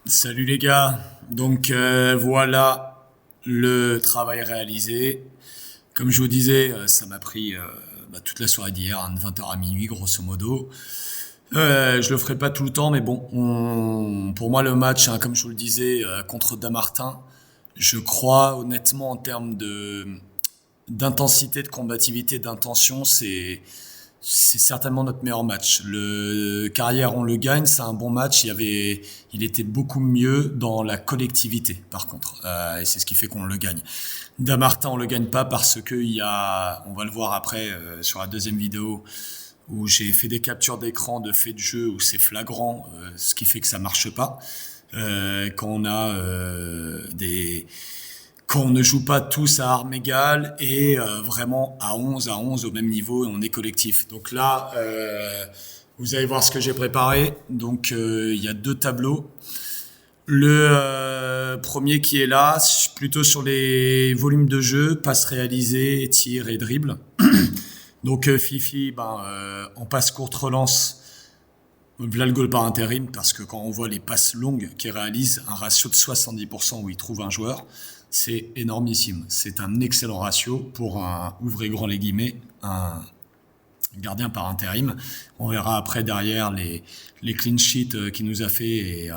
Salut les gars, donc voilà le travail réalisé. Comme je vous disais, ça m'a pris toute la soirée d'hier, de 20h à minuit grosso modo. Je le ferai pas tout le temps, mais bon, pour moi le match, hein, comme je vous le disais, contre Damartin, je crois honnêtement en termes de d'intensité, de combativité, d'intention, c'est certainement notre meilleur match. Le Carrière, on le gagne, c'est un bon match. Il était beaucoup mieux dans la collectivité, par contre, et c'est ce qui fait qu'on le gagne. Damartin, on le gagne pas parce que on va le voir après sur la deuxième vidéo, où j'ai fait des captures d'écran de faits de jeu où c'est flagrant, ce qui fait que ça marche pas. Quand on a quand on ne joue pas tous à armes égales et vraiment à 11 au même niveau et on est collectif. Donc là, vous allez voir ce que j'ai préparé. Donc il y a deux tableaux. Le premier qui est là, plutôt sur les volumes de jeu, passes réalisées, tirs et dribbles. Donc Fifi, en passe courte relance, voilà le goal par intérim, parce que quand on voit les passes longues qu'il réalise, un ratio de 70% où il trouve un joueur, c'est énormissime. C'est un excellent ratio pour ouvrez grand les guillemets, un gardien par intérim. On verra après derrière les clean sheets qu'il nous a fait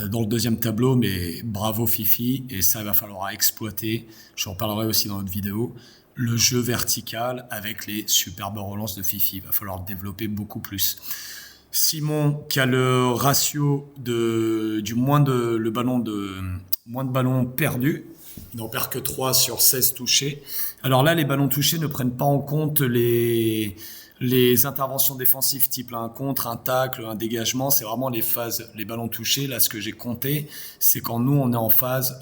dans le deuxième tableau, mais bravo Fifi, et ça il va falloir exploiter. Je reparlerai aussi dans notre vidéo. Le jeu vertical avec les superbes relances de Fifi, il va falloir le développer beaucoup plus. Simon qui a le ratio moins de ballons perdus. Il n'en perd que 3 sur 16 touchés. Alors là, les ballons touchés ne prennent pas en compte les interventions défensives type un contre, un tacle, un dégagement. C'est vraiment les ballons touchés. Là, ce que j'ai compté, c'est quand nous, on est en phase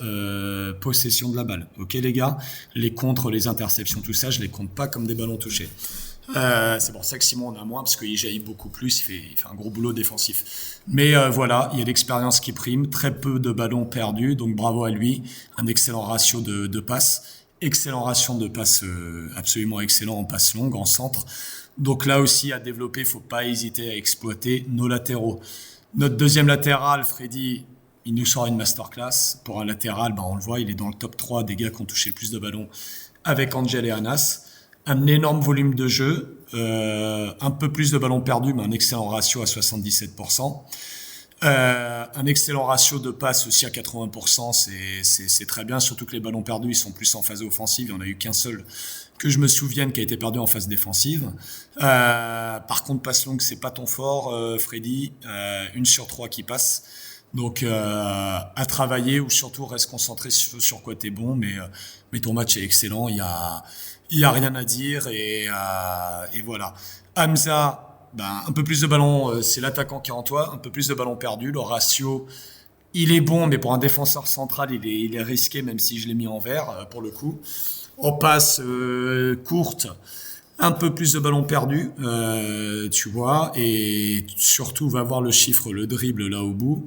possession de la balle. Ok les gars, les contres, les interceptions, tout ça, je les compte pas comme des ballons touchés. C'est pour ça que Simon en a moins, parce qu'il jaillit beaucoup plus, il fait un gros boulot défensif. Mais voilà, il y a l'expérience qui prime, très peu de ballons perdus, donc bravo à lui, un excellent ratio de passes, excellent ratio de passes, absolument excellent en passes longues, en centre. Donc là aussi à développer, il ne faut pas hésiter à exploiter nos latéraux. Notre deuxième latéral, Freddy, il nous sort une masterclass. Pour un latéral, on le voit, il est dans le top 3 des gars qui ont touché le plus de ballons avec Angel et Anas. Un énorme volume de jeu, un peu plus de ballons perdus, mais un excellent ratio à 77%. Un excellent ratio de passes aussi à 80%, c'est très bien, surtout que les ballons perdus, ils sont plus en phase offensive. Il n'y en a eu qu'un seul que je me souvienne qui a été perdu en phase défensive. Par contre, passe longue, c'est pas ton fort, Freddy. 1 sur 3 qui passe. Donc à travailler, ou surtout reste concentré sur quoi t'es bon, mais ton match est excellent, il y a rien à dire, et voilà. Hamza, un peu plus de ballons, c'est l'attaquant qui est en toi, un peu plus de ballons perdus, le ratio il est bon, mais pour un défenseur central il est risqué, même si je l'ai mis en vert pour le coup. On passe courte, un peu plus de ballons perdus, tu vois, et surtout va voir le chiffre, le dribble là au bout,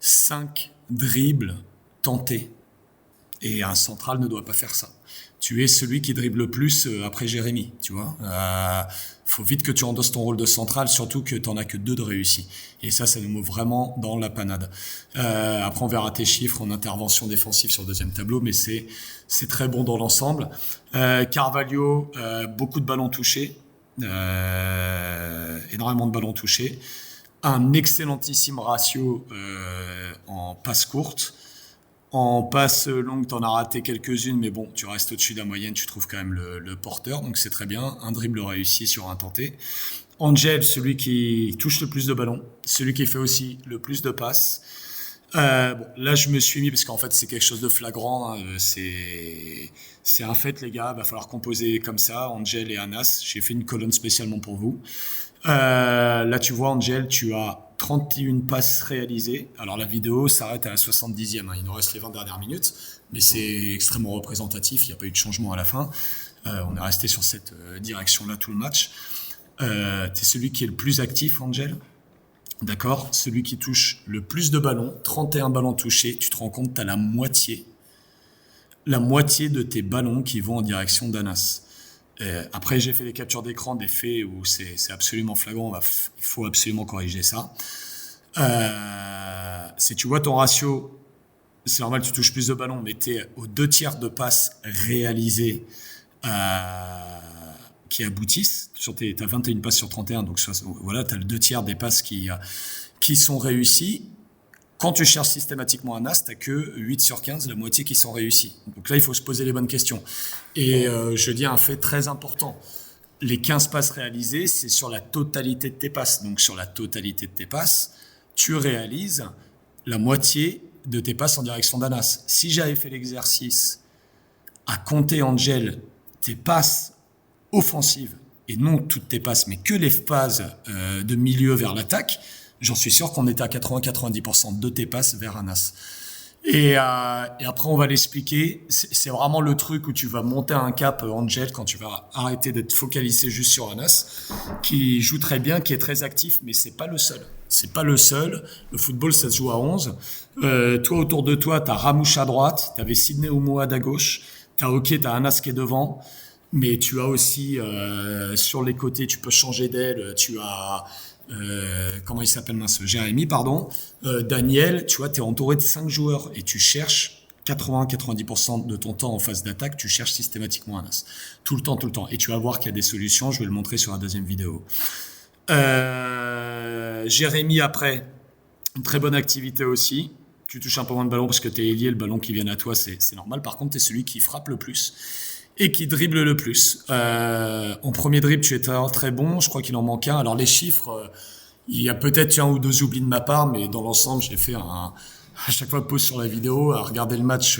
5 dribbles tentés. Et un central ne doit pas faire ça. Tu es celui qui dribble le plus après Jérémy, tu vois. Faut vite que tu endosses ton rôle de central, surtout que t'en as que 2 de réussis. Et ça nous met vraiment dans la panade. Après, on verra tes chiffres en intervention défensive sur le deuxième tableau, mais c'est très bon dans l'ensemble. Carvalho, beaucoup de ballons touchés, énormément de ballons touchés. Un excellentissime ratio en passe courte. En passe longue, t'en as raté quelques-unes, mais bon, tu restes au-dessus de la moyenne, tu trouves quand même le porteur, donc c'est très bien. Un dribble réussi sur un tenté. Angel, celui qui touche le plus de ballons, celui qui fait aussi le plus de passes. Là, je me suis mis, parce qu'en fait, c'est quelque chose de flagrant, hein, c'est un fait, les gars, va falloir composer comme ça, Angel et Anas. J'ai fait une colonne spécialement pour vous. Là, tu vois, Angel, tu as 31 passes réalisées. Alors, la vidéo s'arrête à la 70e. Il nous reste les 20 dernières minutes, mais c'est extrêmement représentatif. Il n'y a pas eu de changement à la fin. On est resté sur cette direction-là tout le match. T'es celui qui est le plus actif, Angel. D'accord? Celui qui touche le plus de ballons, 31 ballons touchés. Tu te rends compte, tu as la moitié de tes ballons qui vont en direction d'Anas. Après, j'ai fait des captures d'écran des faits où c'est absolument flagrant. Il faut absolument corriger ça. Si tu vois ton ratio, c'est normal, tu touches plus de ballons, mais tu es aux 2 tiers de passes réalisées qui aboutissent. Tu as 21 passes sur 31, donc voilà, tu as le 2 tiers des passes qui sont réussies. Quand tu cherches systématiquement un as, tu n'as que 8 sur 15, la moitié qui sont réussis. Donc là, il faut se poser les bonnes questions. Et je dis un fait très important. Les 15 passes réalisées, c'est sur la totalité de tes passes. Donc sur la totalité de tes passes, tu réalises la moitié de tes passes en direction d'un as. Si j'avais fait l'exercice à compter, Angel, tes passes offensives, et non toutes tes passes, mais que les phases de milieu vers l'attaque, j'en suis sûr qu'on était à 80-90% de tes passes vers un as. Et après, on va l'expliquer. C'est vraiment le truc où tu vas monter un cap, Angel, quand tu vas arrêter d'être focalisé juste sur un as, qui joue très bien, qui est très actif, mais c'est pas le seul. C'est pas le seul. Le football, ça se joue à 11. Toi, autour de toi, t'as Ramouche à droite, t'avais Sidney Oumoad à gauche, t'as OK, t'as un as qui est devant, mais tu as aussi, sur les côtés, tu peux changer d'aile, tu as... comment il s'appelle Jérémy, pardon. Daniel, tu vois, tu es entouré de 5 joueurs et tu cherches 80-90% de ton temps en phase d'attaque, tu cherches systématiquement un as. Tout le temps, tout le temps. Et tu vas voir qu'il y a des solutions, je vais le montrer sur la deuxième vidéo. Jérémy, après, une très bonne activité aussi. Tu touches un peu moins de ballon parce que tu es ailier, le ballon qui vient à toi, c'est normal. Par contre, tu es celui qui frappe le plus et qui dribble le plus. En premier dribble, tu es très bon. Je crois qu'il en manque un. Alors les chiffres, il y a peut-être un ou deux oublis de ma part, mais dans l'ensemble, j'ai fait à chaque fois pause sur la vidéo, à regarder le match,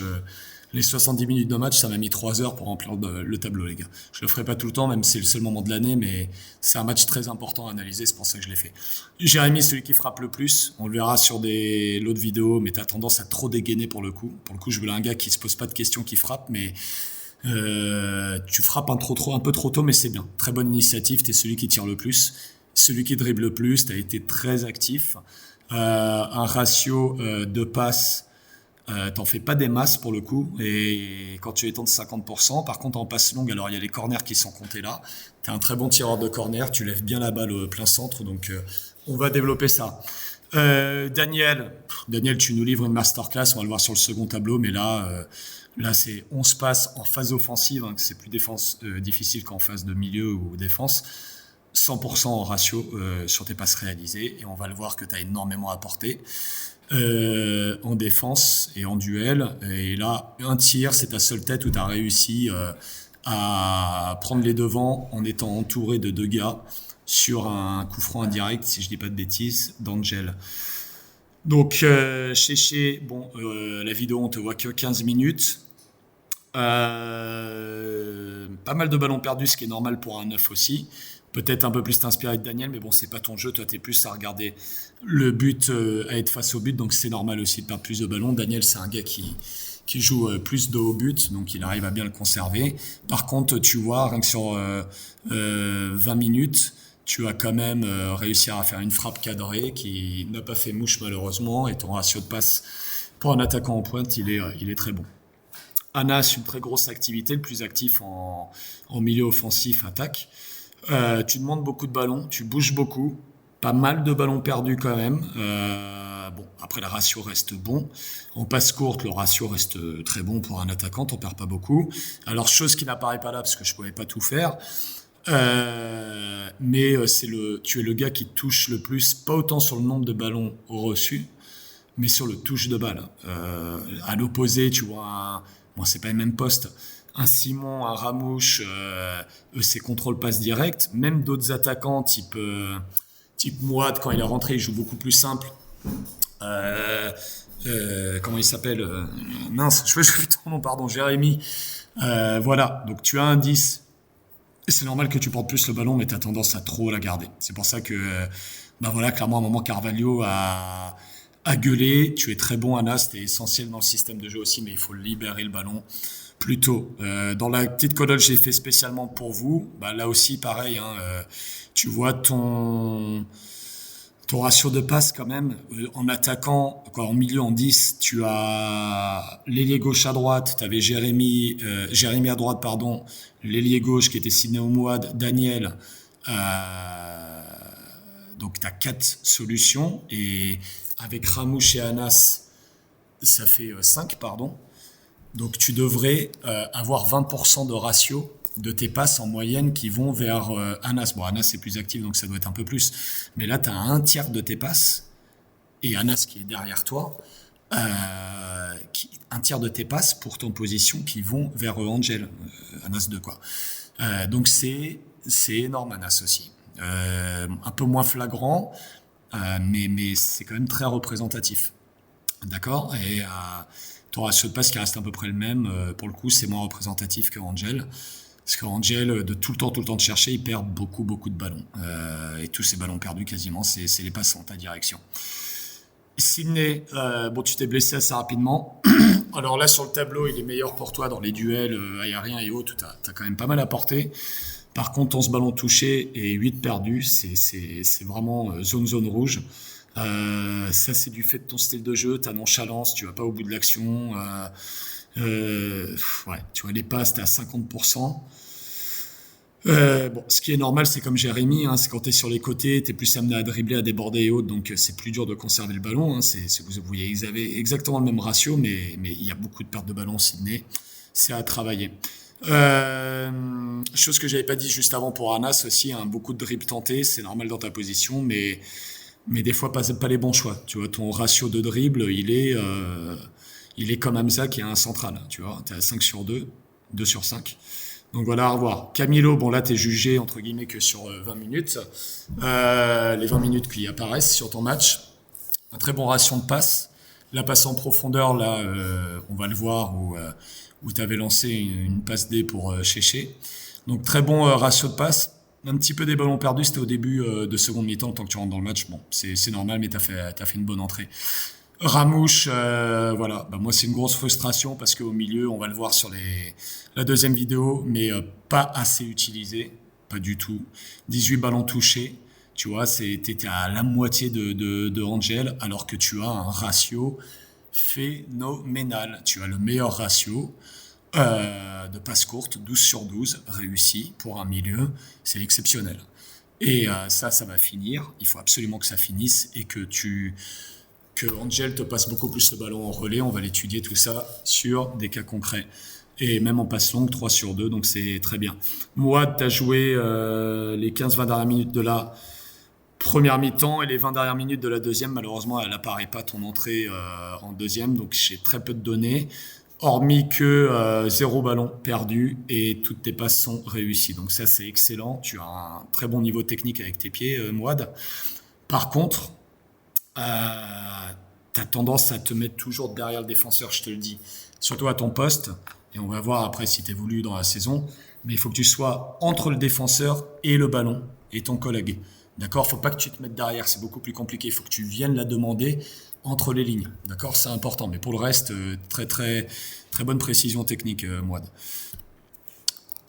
les 70 minutes de match, ça m'a mis 3 heures pour remplir le tableau, les gars. Je le ferai pas tout le temps, même si c'est le seul moment de l'année, mais c'est un match très important à analyser, c'est pour ça que je l'ai fait. Jérémy, celui qui frappe le plus. On le verra sur l'autres vidéos, mais t'as tendance à trop dégainer pour le coup. Pour le coup, je voulais un gars qui se pose pas de questions, qui frappe, mais tu frappes un peu trop tôt, mais c'est bien. Très bonne initiative, t'es celui qui tire le plus, celui qui dribble le plus, t'as été très actif. Un ratio de passes, t'en fais pas des masses pour le coup, et quand tu étends de 50%, par contre en passe longue, alors il y a les corners qui sont comptés là, t'es un très bon tireur de corner, tu lèves bien la balle au plein centre, donc on va développer ça. Daniel, tu nous livres une masterclass, on va le voir sur le second tableau, mais là c'est 11 passes en phase offensive, hein, que c'est plus difficile qu'en phase de milieu ou défense. 100% en ratio sur tes passes réalisées, et on va le voir que tu as énormément apporté en défense et en duel. Et là, un tir, c'est ta seule tête où tu as réussi à prendre les devants en étant entouré de 2 gars sur un coup franc indirect, si je dis pas de bêtises, d'Angel. Donc, Chéché, bon, la vidéo, on te voit que 15 minutes. Pas mal de ballons perdus, ce qui est normal pour un 9 aussi. Peut-être un peu plus t'inspirer de Daniel, mais bon, c'est pas ton jeu. Toi, t'es plus à regarder le but, à être face au but, donc c'est normal aussi de perdre plus de ballons. Daniel, c'est un gars qui joue plus de haut but, donc il arrive à bien le conserver. Par contre, tu vois, rien que sur 20 minutes, tu as quand même réussi à faire une frappe cadrée qui n'a pas fait mouche malheureusement, et ton ratio de passe pour un attaquant en pointe, il est très bon. Anas, une très grosse activité, le plus actif en milieu offensif, attaque. Tu demandes beaucoup de ballons, tu bouges beaucoup, pas mal de ballons perdus quand même. Bon, après le ratio reste bon. En passe courte, le ratio reste très bon pour un attaquant, t'en perds pas beaucoup. Alors chose qui n'apparaît pas là parce que je pouvais pas tout faire, mais tu es le gars qui touche le plus, pas autant sur le nombre de ballons reçus, mais sur le touche de balle. À l'opposé, tu vois, bon, c'est pas le même poste. Un Simon, un Ramouche, c'est contrôle passe direct. Même d'autres attaquants, type Mouad, quand il est rentré, il joue beaucoup plus simple. Comment il s'appelle mince, je fais ton nom, pardon, Jérémy. Voilà, donc tu as un 10. C'est normal que tu portes plus le ballon, mais tu as tendance à trop la garder. C'est pour ça que, voilà, clairement, à un moment, Carvalho a gueulé. Tu es très bon, Anas, tu es essentiel dans le système de jeu aussi, mais il faut libérer le ballon plus tôt. Dans la petite colonne que j'ai fait spécialement pour vous, là aussi, pareil, hein, tu vois ton ratio de passe quand même, en attaquant, en milieu en 10, tu as l'ailier gauche à droite, tu avais Jérémy à droite, pardon, l'ailier gauche qui était Sidney Oumoad, Daniel, Donc, tu as 4 solutions. Et avec Ramouche et Anas, ça fait 5, pardon. Donc, tu devrais avoir 20% de ratio de tes passes en moyenne qui vont vers Anas. Bon, Anas, c'est plus actif, donc ça doit être un peu plus. Mais là, tu as un tiers de tes passes et Anas qui est derrière toi. Un tiers de tes passes pour ton position qui vont vers Angel, Anas 2, quoi. Donc, c'est énorme, Anas aussi. Un peu moins flagrant, mais c'est quand même très représentatif. D'accord? Et ton ratio de passe qui reste à peu près le même, pour le coup, c'est moins représentatif que Angel. Parce qu'Angel, de tout le temps de chercher, il perd beaucoup de ballons. Et tous ces ballons perdus, quasiment, c'est les passes en ta direction. Sydney, bon, tu t'es blessé assez rapidement. Alors là, sur le tableau, il est meilleur pour toi dans les duels aériens et autres. T'as quand même pas mal à porter. Par contre, 11 ballons touchés et 8 perdus, c'est vraiment zone rouge. Ça, c'est du fait de ton style de jeu, ta nonchalance, tu vas pas au bout de l'action. Ouais, tu vois, les passes, t'es à 50%. Bon, ce qui est normal, c'est comme Jérémy, hein, c'est quand t'es sur les côtés, t'es plus amené à dribbler, à déborder et autres, donc c'est plus dur de conserver le ballon. Hein, vous avez exactement le même ratio, mais il y a beaucoup de pertes de ballon, Sydney. C'est à travailler. Chose que j'avais pas dit juste avant pour Anas aussi, hein, beaucoup de dribbles tentés, c'est normal dans ta position, mais des fois pas les bons choix. Tu vois, ton ratio de dribble, il est comme Hamza qui est un central. Tu vois, t'es à 5 sur 2, 2 sur 5. Donc voilà, à revoir. Camilo, bon là t'es jugé entre guillemets que sur 20 minutes. Les 20 minutes qui apparaissent sur ton match. Un très bon ratio de passe. La passe en profondeur, là, on va le voir où tu avais lancé une passe D pour Chéché. Donc très bon ratio de passe. Un petit peu des ballons perdus, c'était au début de seconde mi-temps, tant que tu rentres dans le match. Bon, c'est normal, mais t'as fait une bonne entrée. Ramouche, voilà. Bah, moi, c'est une grosse frustration parce qu'au milieu, on va le voir sur la deuxième vidéo, mais pas assez utilisé, pas du tout. 18 ballons touchés, tu vois, t'étais à la moitié de Angel, alors que tu as un ratio phénoménal. Tu as le meilleur ratio de passes courtes, 12 sur 12, réussi pour un milieu, c'est exceptionnel. Et ça va finir. Il faut absolument que ça finisse et que Angel te passe beaucoup plus le ballon en relais. On va l'étudier tout ça sur des cas concrets. Et même en passe longue, 3 sur 2, donc c'est très bien. Mouad, tu as joué les 15-20 dernières minutes de la première mi-temps et les 20 dernières minutes de la deuxième. Malheureusement, elle n'apparaît pas ton entrée en deuxième, donc j'ai très peu de données. Hormis que 0 ballon perdu et toutes tes passes sont réussies. Donc ça, c'est excellent. Tu as un très bon niveau technique avec tes pieds, Mouad. Par contre, t'as tendance à te mettre toujours derrière le défenseur, je te le dis. Surtout à ton poste. Et on va voir après si t'évolues dans la saison. Mais il faut que tu sois entre le défenseur et le ballon et ton collègue. D'accord? Faut pas que tu te mettes derrière. C'est beaucoup plus compliqué. Il faut que tu viennes la demander entre les lignes. D'accord? C'est important. Mais pour le reste, très bonne précision technique, Mouad.